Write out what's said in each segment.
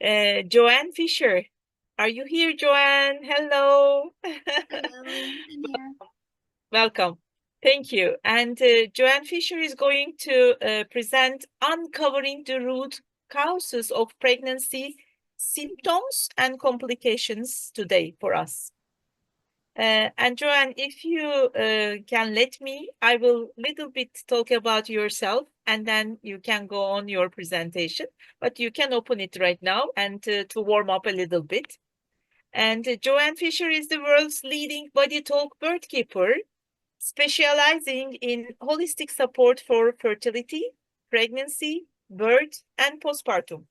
Joanne Fisher. Are you here, Joanne? Hello. Hello, I'm here. Welcome. Thank you. And Joanne Fisher is going to present Uncovering the Root Causes of Pregnancy Symptoms and Complications today for us. And Joanne, if you can let me, I will little bit talk about yourself and then you can go on your presentation. But you can open it right now and to warm up a little bit. And Joanne Fisher is the world's leading body talk birthkeeper, specializing in holistic support for fertility, pregnancy, birth, and postpartum.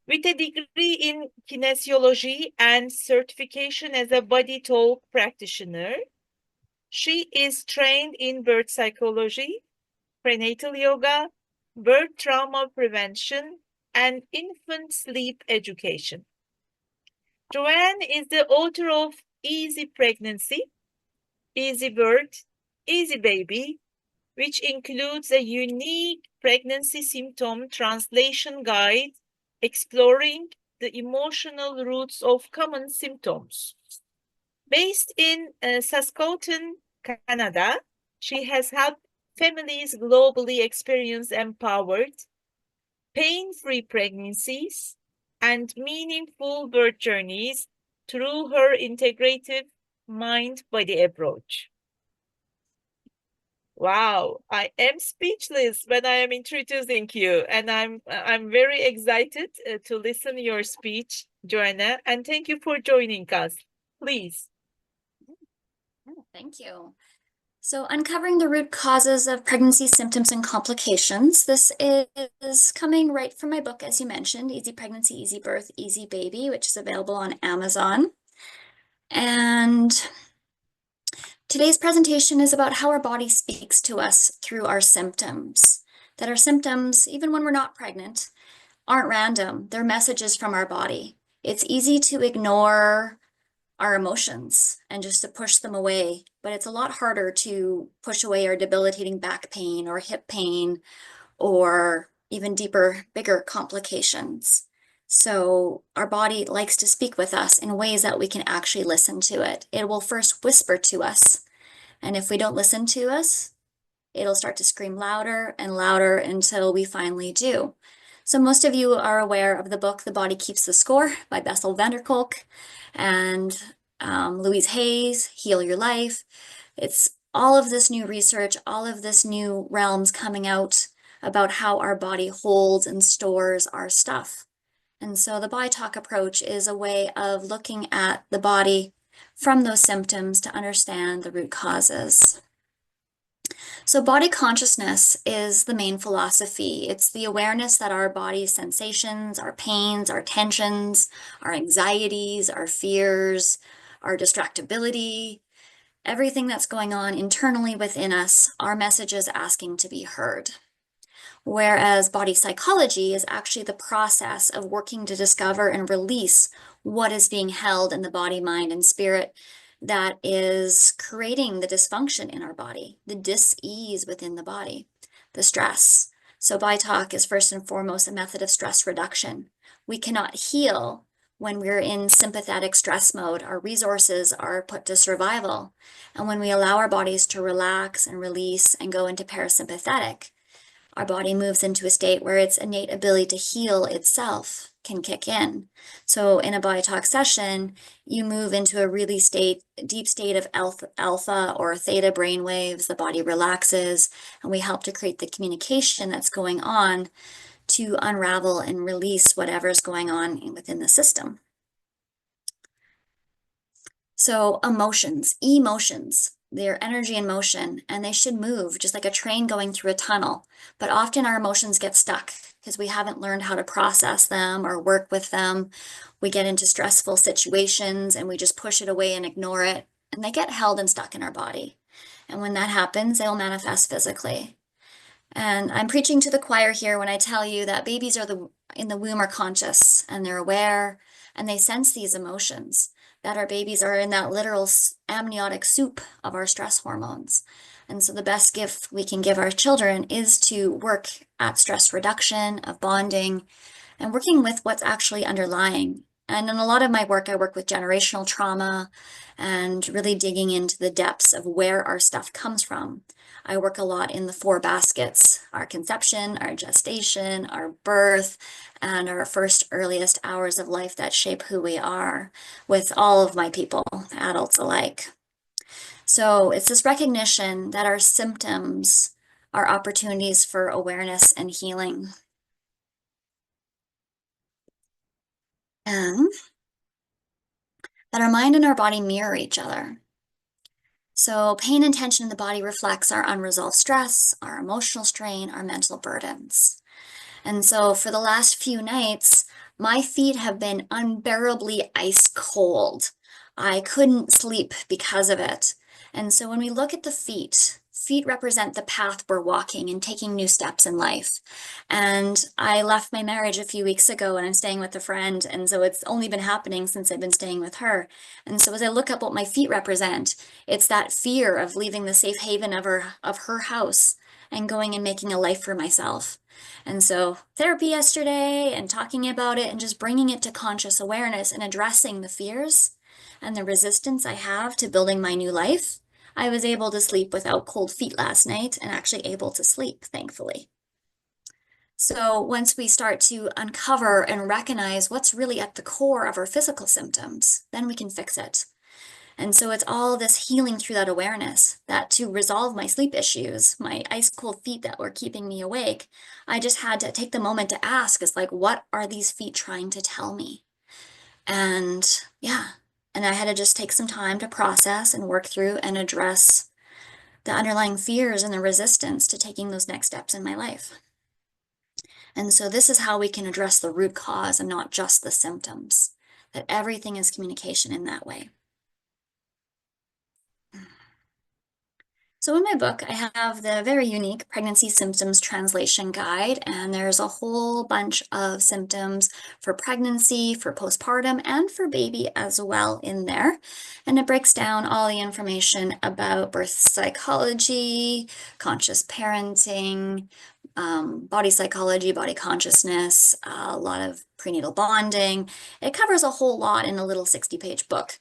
With a degree in kinesiology and certification as a body talk practitioner, she is trained in birth psychology, prenatal yoga, birth trauma prevention, and infant sleep education. Joanne is the author of Easy Pregnancy, Easy Birth, Easy Baby, which includes a unique pregnancy symptom translation guide exploring the emotional roots of common symptoms. Based in Saskatoon, Canada, she has helped families globally experience empowered, pain-free pregnancies and meaningful birth journeys through her integrative mind-body approach. Wow, I am speechless when I am introducing you, and I'm very excited to listen your speech, Joanna, and thank you for joining us. Please. Thank you. So, uncovering the root causes of pregnancy symptoms and complications. This is coming right from my book, as you mentioned, Easy Pregnancy, Easy Birth, Easy Baby, which is available on Amazon. And today's presentation is about how our body speaks to us through our symptoms. That our symptoms, even when we're not pregnant, aren't random. They're messages from our body. It's easy to ignore our emotions and just to push them away, but it's a lot harder to push away our debilitating back pain or hip pain or even deeper, bigger complications. So our body likes to speak with us in ways that we can actually listen to it. It will first whisper to us, and if we don't listen to us, it'll start to scream louder and louder until we finally do. So most of you are aware of the book, The Body Keeps the Score by Bessel van der Kolk and Louise Hayes, Heal Your Life. It's all of this new research, all of this new realms coming out about how our body holds and stores our stuff. And so the BodyTalk approach is a way of looking at the body from those symptoms to understand the root causes. So body consciousness is the main philosophy. It's the awareness that our body's sensations, our pains, our tensions, our anxieties, our fears, our distractibility, everything that's going on internally within us, our messages asking to be heard. Whereas body psychology is actually the process of working to discover and release what is being held in the body, mind, and spirit that is creating the dysfunction in our body, the dis-ease within the body, the stress. So BodyTalk is first and foremost a method of stress reduction. We cannot heal when we're in sympathetic stress mode. Our resources are put to survival. And when we allow our bodies to relax and release and go into parasympathetic, our body moves into a state where its innate ability to heal itself can kick in. So in a BodyTalk session, you move into a really deep state of alpha or theta brain waves. The body relaxes, and we help to create the communication that's going on to unravel and release whatever's going on within the system. So emotions, they're energy in motion, and they should move just like a train going through a tunnel. But often our emotions get stuck because we haven't learned how to process them or work with them. We get into stressful situations and we just push it away and ignore it, and they get held and stuck in our body. And when that happens, they'll manifest physically. And I'm preaching to the choir here when I tell you that babies in the womb are conscious, and they're aware, and they sense these emotions, that our babies are in that literal amniotic soup of our stress hormones. And so the best gift we can give our children is to work at stress reduction, of bonding, and working with what's actually underlying. And in a lot of my work, I work with generational trauma and really digging into the depths of where our stuff comes from. I work a lot in the 4 baskets: our conception, our gestation, our birth, and our first earliest hours of life that shape who we are, with all of my people, adults alike. So it's this recognition that our symptoms are opportunities for awareness and healing. And that our mind and our body mirror each other. So pain and tension in the body reflects our unresolved stress, our emotional strain, our mental burdens. And so for the last few nights, my feet have been unbearably ice cold. I couldn't sleep because of it. And so when we look at the feet, feet represent the path we're walking and taking new steps in life. And I left my marriage a few weeks ago and I'm staying with a friend. And so it's only been happening since I've been staying with her. And so as I look up what my feet represent, it's that fear of leaving the safe haven of her house and going and making a life for myself. And so therapy yesterday and talking about it and just bringing it to conscious awareness and addressing the fears and the resistance I have to building my new life, I was able to sleep without cold feet last night and actually able to sleep, thankfully. So once we start to uncover and recognize what's really at the core of our physical symptoms, then we can fix it. And so it's all this healing through that awareness, that to resolve my sleep issues, my ice cold feet that were keeping me awake, I just had to take the moment to ask, is like, what are these feet trying to tell me? And yeah, and I had to just take some time to process and work through and address the underlying fears and the resistance to taking those next steps in my life. And so this is how we can address the root cause and not just the symptoms, that everything is communication in that way. So in my book, I have the very unique Pregnancy Symptoms Translation Guide, and there's a whole bunch of symptoms for pregnancy, for postpartum, and for baby as well in there. And it breaks down all the information about birth psychology, conscious parenting, body psychology, body consciousness, a lot of prenatal bonding. It covers a whole lot in a little 60-page book.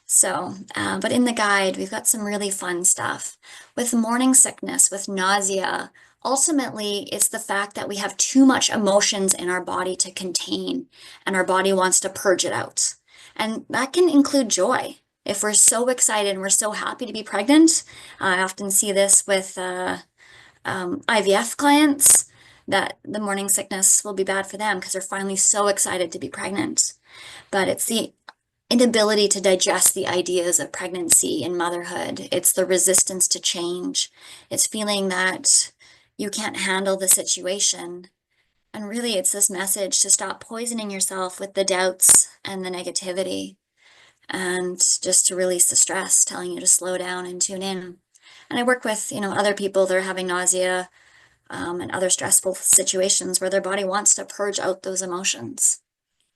So, but in the guide, we've got some really fun stuff. With morning sickness, with nausea, ultimately, it's the fact that we have too much emotions in our body to contain, and our body wants to purge it out. And that can include joy. If we're so excited and we're so happy to be pregnant, I often see this with IVF clients, that the morning sickness will be bad for them because they're finally so excited to be pregnant. But it's the inability to digest the ideas of pregnancy and motherhood. It's the resistance to change. It's feeling that you can't handle the situation. And really, it's this message to stop poisoning yourself with the doubts and the negativity, and just to release the stress, telling you to slow down and tune in. And I work with, other people that are having nausea and other stressful situations where their body wants to purge out those emotions.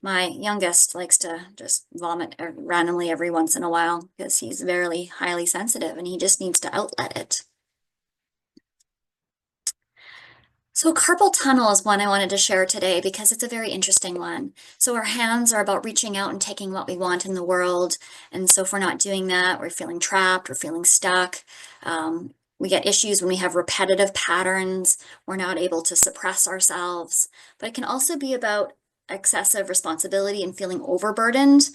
My youngest likes to just vomit randomly every once in a while because he's very highly sensitive and he just needs to outlet it. So carpal tunnel is one I wanted to share today because it's a very interesting one. So our hands are about reaching out and taking what we want in the world. And so if we're not doing that, we're feeling trapped, we're feeling stuck. We get issues when we have repetitive patterns. We're not able to suppress ourselves. But it can also be about excessive responsibility and feeling overburdened,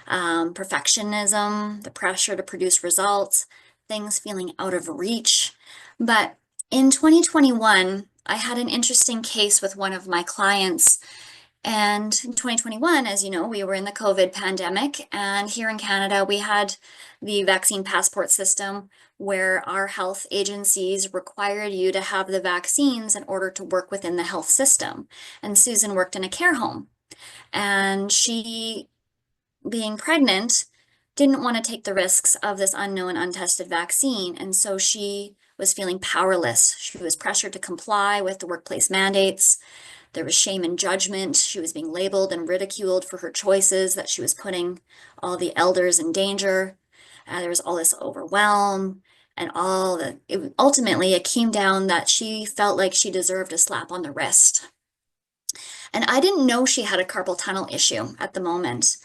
perfectionism, the pressure to produce results, things feeling out of reach. But in 2021, I had an interesting case with one of my clients. And in 2021, as you know, we were in the COVID pandemic. And here in Canada, we had the vaccine passport system where our health agencies required you to have the vaccines in order to work within the health system. And Susan worked in a care home. And she, being pregnant, didn't want to take the risks of this unknown, untested vaccine. And so she was feeling powerless. She was pressured to comply with the workplace mandates. There was shame and judgment. She was being labeled and ridiculed for her choices, that she was putting all the elders in danger. There was all this overwhelm and ultimately it came down that she felt like she deserved a slap on the wrist. And I didn't know she had a carpal tunnel issue at the moment.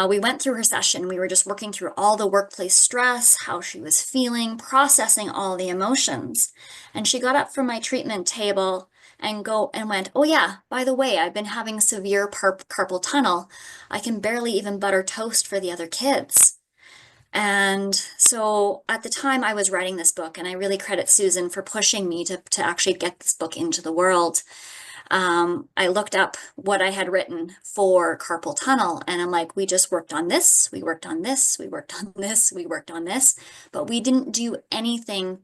We went through her session. We were just working through all the workplace stress, how she was feeling, processing all the emotions. And she got up from my treatment table and went, oh yeah, by the way, I've been having severe carpal tunnel. I can barely even butter toast for the other kids. And so at the time I was writing this book, and I really credit Susan for pushing me to actually get this book into the world. I looked up what I had written for carpal tunnel, and I'm like, we just worked on this, we worked on this, we worked on this, we worked on this, but we didn't do anything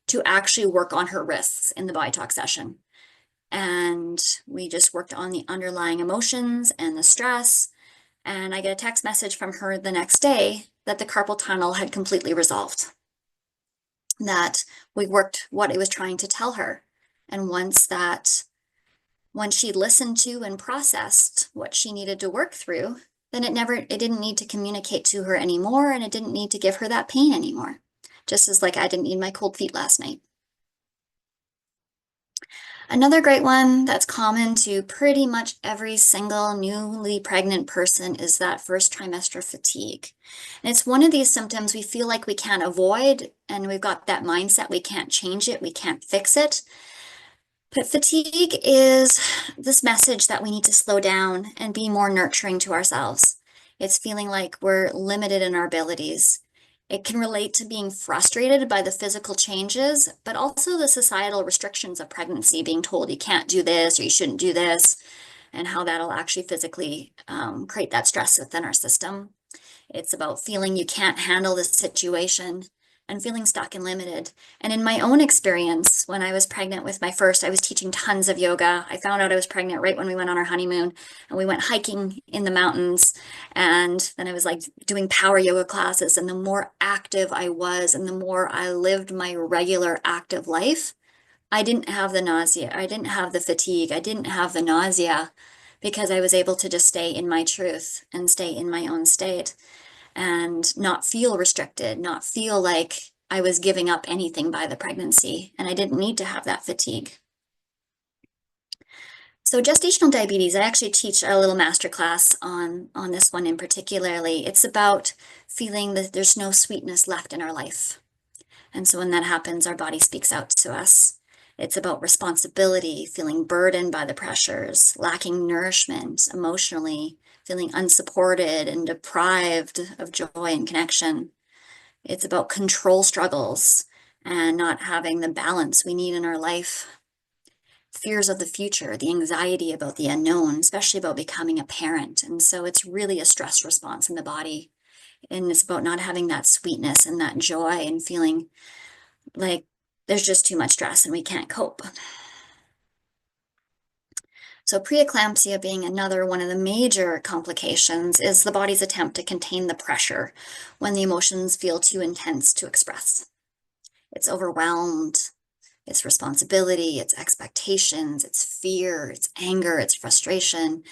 to actually work on her wrists in the BodyTalk session. And we just worked on the underlying emotions and the stress. And I get a text message from her the next day that the carpal tunnel had completely resolved, that we worked what I was trying to tell her. And once she listened to and processed what she needed to work through, then it didn't need to communicate to her anymore, and it didn't need to give her that pain anymore. Just as like I didn't need my cold feet last night. Another great one that's common to pretty much every single newly pregnant person is that first trimester fatigue. And it's one of these symptoms we feel like we can't avoid, and we've got that mindset we can't change it, we can't fix it. But fatigue is this message that we need to slow down and be more nurturing to ourselves. It's feeling like we're limited in our abilities. It can relate to being frustrated by the physical changes, but also the societal restrictions of pregnancy, being told you can't do this or you shouldn't do this, and how that'll actually physically create that stress within our system. It's about feeling you can't handle the situation and feeling stuck and limited. And in my own experience, when I was pregnant with my first, I was teaching tons of yoga. I found out I was pregnant right when we went on our honeymoon, and we went hiking in the mountains. And then I was like doing power yoga classes. And the more active I was and the more I lived my regular active life, I didn't have the nausea. I didn't have the fatigue. I didn't have the nausea because I was able to just stay in my truth and stay in my own state and not feel restricted, not feel like I was giving up anything by the pregnancy, and I didn't need to have that fatigue. So gestational diabetes, I actually teach a little masterclass on this one in particularly. It's about feeling that there's no sweetness left in our life. And so when that happens, our body speaks out to us. It's about responsibility, feeling burdened by the pressures, lacking nourishment emotionally, feeling unsupported and deprived of joy and connection. It's about control struggles and not having the balance we need in our life. Fears of the future, the anxiety about the unknown, especially about becoming a parent. And so it's really a stress response in the body. And it's about not having that sweetness and that joy and feeling like there's just too much stress and we can't cope. So preeclampsia being another one of the major complications is the body's attempt to contain the pressure when the emotions feel too intense to express. It's overwhelmed, it's responsibility, it's expectations, it's fear, it's anger, it's frustration,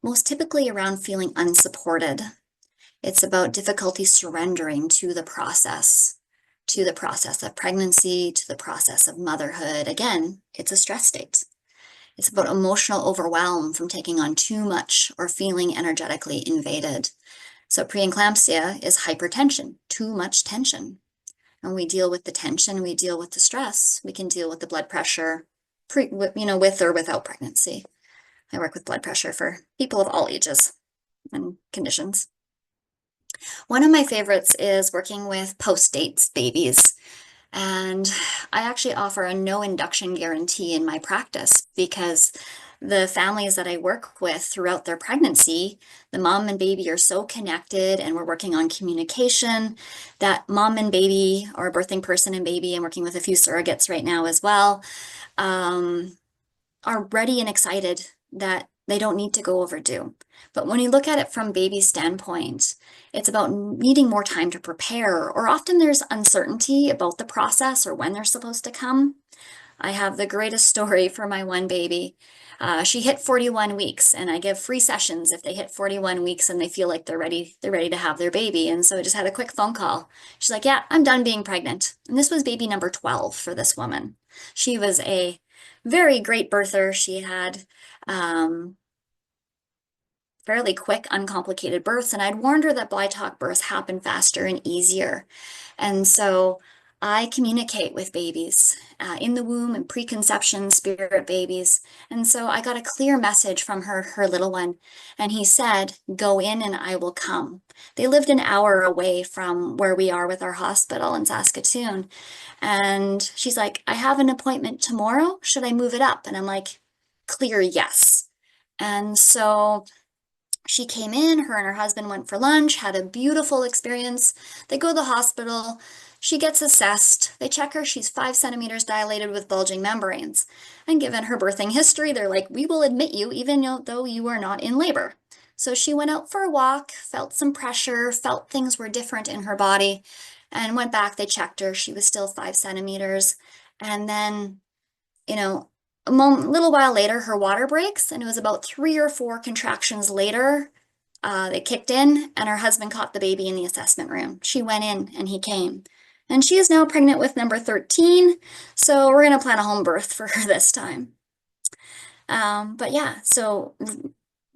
most typically around feeling unsupported. It's about difficulty surrendering to the process of pregnancy, to the process of motherhood. Again, it's a stress state. It's about emotional overwhelm from taking on too much or feeling energetically invaded. So preeclampsia is hypertension, too much tension. And we deal with the tension, we deal with the stress, we can deal with the blood pressure, with or without pregnancy. I work with blood pressure for people of all ages and conditions. One of my favorites is working with post-dates babies. And I actually offer a no induction guarantee in my practice because the families that I work with throughout their pregnancy, the mom and baby are so connected, and we're working on communication that mom and baby, or birthing person and baby, I'm working with a few surrogates right now as well, are ready and excited that they don't need to go overdue. But when you look at it from baby's standpoint, it's about needing more time to prepare, or often there's uncertainty about the process or when they're supposed to come. I have the greatest story for my one baby. She hit 41 weeks, and I give free sessions if they hit 41 weeks and they feel like they're ready to have their baby. And so I just had a quick phone call. She's like, yeah, I'm done being pregnant. And this was baby number 12 for this woman. She was a very great birther. She had fairly quick, uncomplicated births, and I'd warned her that BodyTalk births happen faster and easier. And so I communicate with babies in the womb and preconception, spirit babies. And so I got a clear message from her little one, and he said, "Go in and I will come." They lived an hour away from where we are with our hospital in Saskatoon. And she's like, "I have an appointment tomorrow. Should I move it up?" And I'm like, "Clear yes." And so she came in, her and her husband went for lunch, had a beautiful experience. They go to the hospital. She gets assessed. They check her. She's 5 centimeters dilated with bulging membranes. And given her birthing history, they're like, "We will admit you even though you are not in labor." So she went out for a walk, felt some pressure, felt things were different in her body, and went back. They checked her. She was still 5 centimeters. And then, you know, little while later, her water breaks, and it was about 3 or 4 contractions later, they kicked in, and her husband caught the baby in the assessment room. She went in, and he came. And she is now pregnant with number 13, so we're going to plan a home birth for her this time. But yeah, so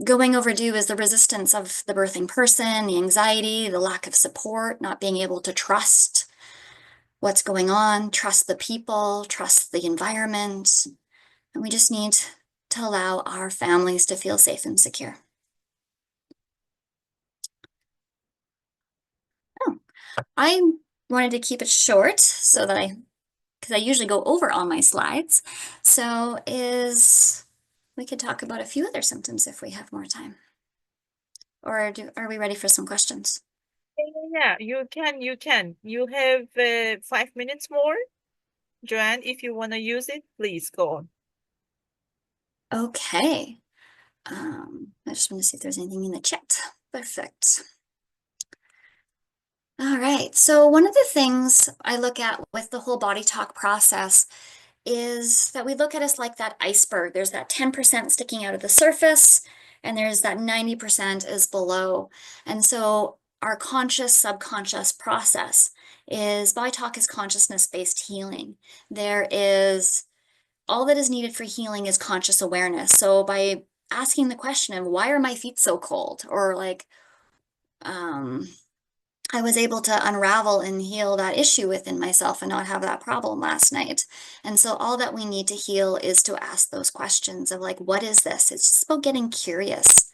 going overdue is the resistance of the birthing person, the anxiety, the lack of support, not being able to trust what's going on, trust the people, trust the environment. And we just need to allow our families to feel safe and secure. Oh, I wanted to keep it short so that because I usually go over all my slides. So we could talk about a few other symptoms if we have more time. Or are we ready for some questions? Yeah, you can. You have 5 minutes more. Joanne, if you want to use it, please go on. Okay. I just want to see if there's anything in the chat. Perfect. All right. So one of the things I look at with the whole BodyTalk process is that we look at us like that iceberg. There's that 10% sticking out of the surface, and there's that 90% is below. And so our conscious subconscious process is BodyTalk is consciousness-based healing. There is all that is needed for healing is conscious awareness. So by asking the question of why are my feet so cold, or like I was able to unravel and heal that issue within myself and not have that problem last night. And so all that we need to heal is to ask those questions of like, what is this? It's just about getting curious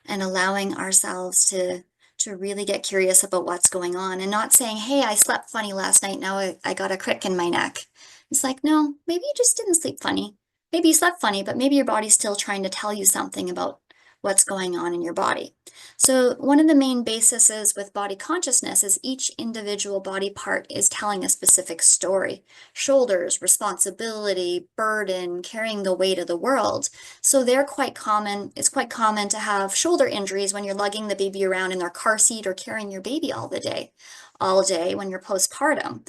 and allowing ourselves to really get curious about what's going on, and not saying, "Hey, I slept funny last night. Now I got a crick in my neck." It's like, no, maybe you just didn't sleep funny. Maybe you slept funny, but maybe your body's still trying to tell you something about what's going on in your body. So one of the main bases with body consciousness is each individual body part is telling a specific story. Shoulders, responsibility, burden, carrying the weight of the world. So they're quite common. It's quite common to have shoulder injuries when you're lugging the baby around in their car seat or carrying your baby all day when you're postpartum.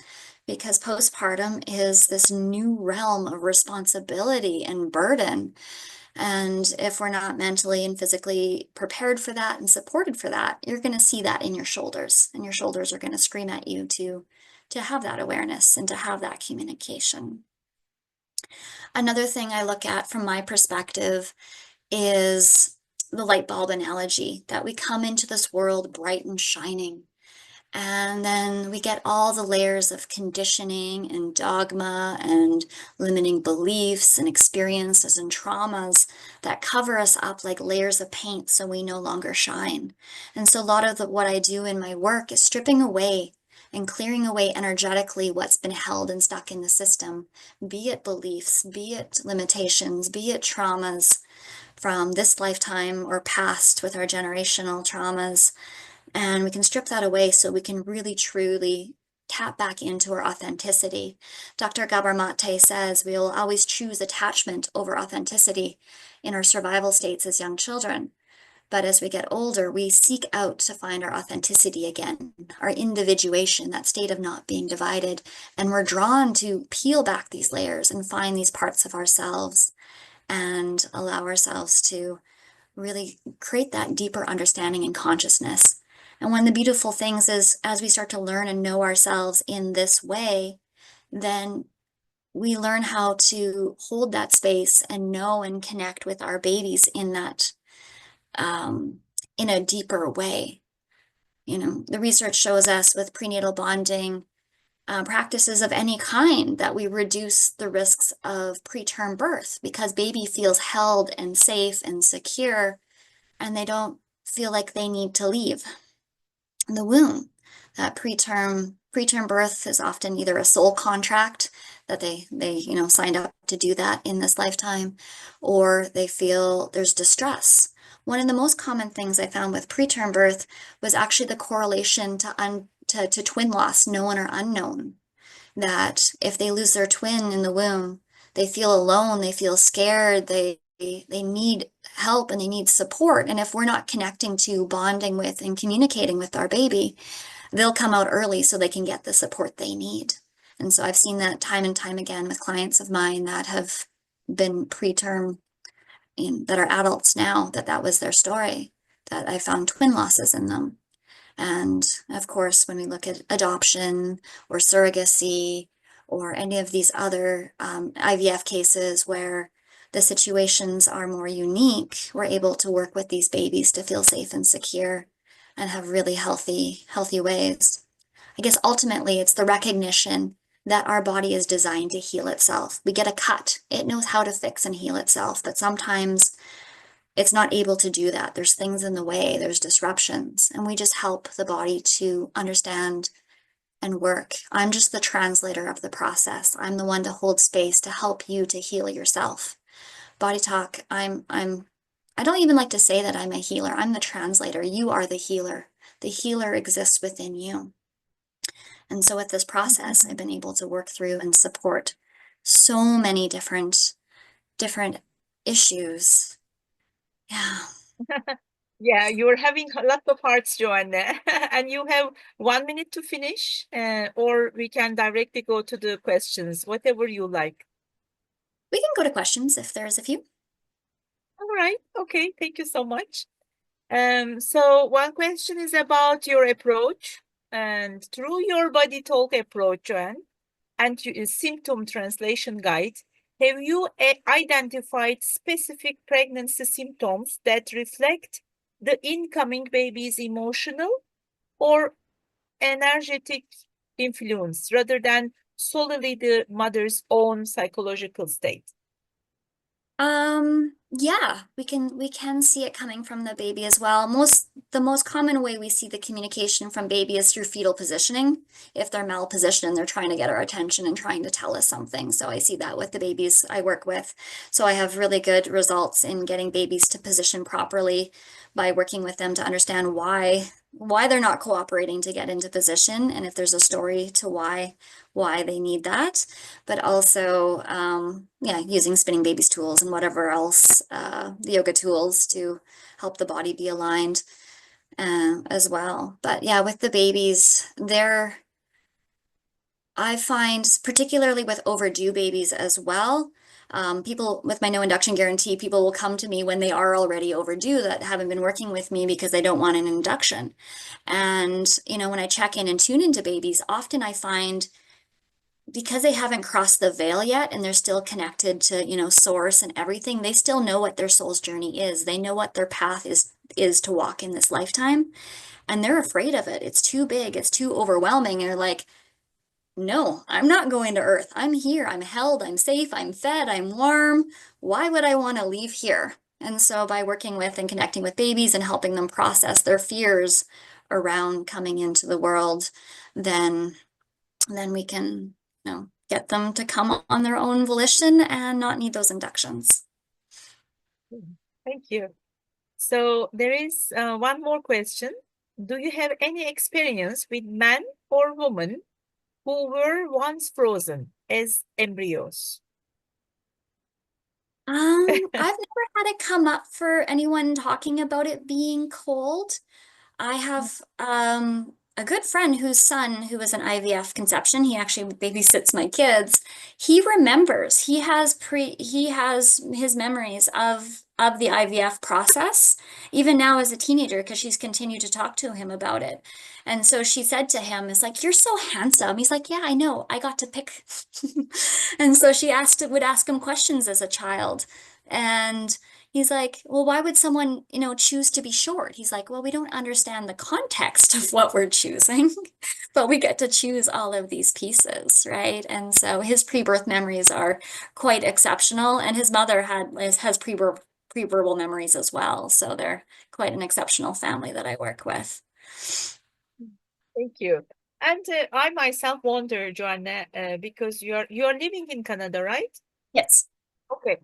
Because postpartum is this new realm of responsibility and burden. And if we're not mentally and physically prepared for that and supported for that, you're going to see that in your shoulders, and your shoulders are going to scream at you to have that awareness and to have that communication. Another thing I look at from my perspective is the light bulb analogy, that we come into this world bright and shining. And then we get all the layers of conditioning and dogma and limiting beliefs and experiences and traumas that cover us up like layers of paint so we no longer shine. And so a lot of what I do in my work is stripping away and clearing away energetically what's been held and stuck in the system, be it beliefs, be it limitations, be it traumas from this lifetime or past with our generational traumas. And we can strip that away so we can really truly tap back into our authenticity. Dr. Gabor Mate says we will always choose attachment over authenticity in our survival states as young children. But as we get older, we seek out to find our authenticity again, our individuation, that state of not being divided. And we're drawn to peel back these layers and find these parts of ourselves and allow ourselves to really create that deeper understanding and consciousness. And one of the beautiful things is as we start to learn and know ourselves in this way, then we learn how to hold that space and know and connect with our babies in that, in a deeper way. You know, the research shows us with prenatal bonding, practices of any kind, that we reduce the risks of preterm birth because baby feels held and safe and secure, and they don't feel like they need to leave the womb. That preterm birth is often either a soul contract that they signed up to do that in this lifetime, or they feel there's distress. One of the most common things I found with preterm birth was actually the correlation to twin loss, known or unknown. That if they lose their twin in the womb, they feel alone, they feel scared, they need help and they need support. And if we're not connecting to, bonding with, and communicating with our baby, they'll come out early so they can get the support they need. And so I've seen that time and time again with clients of mine that have been preterm, that are adults now, that was their story, that I found twin losses in them. And of course, when we look at adoption or surrogacy or any of these other IVF cases where the situations are more unique, we're able to work with these babies to feel safe and secure and have really healthy ways. I guess ultimately it's the recognition that our body is designed to heal itself. We get a cut, it knows how to fix and heal itself, but sometimes it's not able to do that. There's things in the way, there's disruptions, and we just help the body to understand and work. I'm just the translator of the process. I'm the one to hold space to help you to heal yourself. Body Talk, I don't even like to say that I'm a healer. I'm the translator. You are the healer. The healer exists within you. And so with this process, I've been able to work through and support so many different issues. Yeah. Yeah, you're having a lot of hearts, Joanne, and you have 1 minute to finish, or we can directly go to the questions, whatever you like. We can go to questions if there's a few. All right. Okay. Thank you so much. So one question is about your approach, and through your body talk approach, Joanne, and symptom translation guide, have you identified specific pregnancy symptoms that reflect the incoming baby's emotional or energetic influence rather than solely the mother's own psychological state? Yeah, we can see it coming from the baby as well. The most common way we see the communication from baby is through fetal positioning. If they're malpositioned, they're trying to get our attention and trying to tell us something. So I see that with the babies I work with. So I have really good results in getting babies to position properly by working with them to understand why they're not cooperating to get into position, and if there's a story to why they need that, but also using spinning babies tools and whatever else, the yoga tools to help the body be aligned as well. But yeah, with the babies, I find, particularly with overdue babies as well, people with my no induction guarantee, people will come to me when they are already overdue that haven't been working with me because they don't want an induction. And, when I check in and tune into babies, often I find, because they haven't crossed the veil yet and they're still connected to, source and everything, they still know what their soul's journey is. They know what their path is to walk in this lifetime. And they're afraid of it. It's too big. It's too overwhelming. And they're like, no, I'm not going to Earth. I'm here. I'm held. I'm safe. I'm fed. I'm warm. Why would I want to leave here? And so by working with and connecting with babies and helping them process their fears around coming into the world, then we can, get them to come on their own volition and not need those inductions. Thank you. So there is one more question. Do you have any experience with men or women who were once frozen as embryos? I've never had it come up for anyone talking about it being cold. I have a good friend whose son, who was an IVF conception, he actually babysits my kids. He remembers. He has his memories of of the IVF process, even now as a teenager, because she's continued to talk to him about it. And so she said to him, it's like, you're so handsome. He's like, yeah, I know, I got to pick. And so she would ask him questions as a child. And he's like, well, why would someone, choose to be short? He's like, well, we don't understand the context of what we're choosing, but we get to choose all of these pieces, right? And so his pre-birth memories are quite exceptional, and his mother has pre-verbal memories as well. So they're quite an exceptional family that I work with. Thank you. And I myself wonder, Joanna, because you're living in Canada, right? Yes. Okay.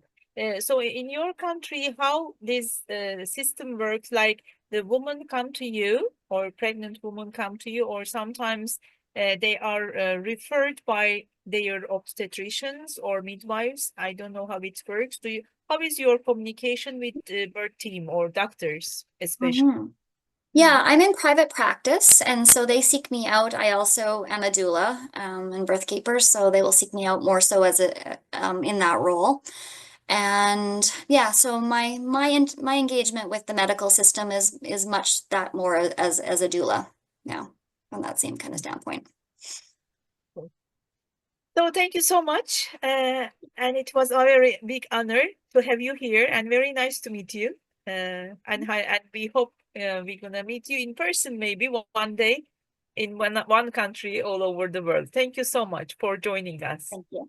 So in your country, how this system works, like the woman come to you, or pregnant woman come to you, or sometimes they are referred by their obstetricians or midwives. I don't know how it works. How is your communication with the birth team or doctors, especially? Mhm. Yeah, I'm in private practice, and so they seek me out. I also am a doula and birthkeeper, so they will seek me out more so as in that role. And yeah, so my engagement with the medical system is much that more as a doula now, from that same kind of standpoint. So thank you so much. And it was a very big honor to have you here, and very nice to meet you. And we hope we're gonna meet you in person maybe one day in one country all over the world. Thank you so much for joining us. Thank you.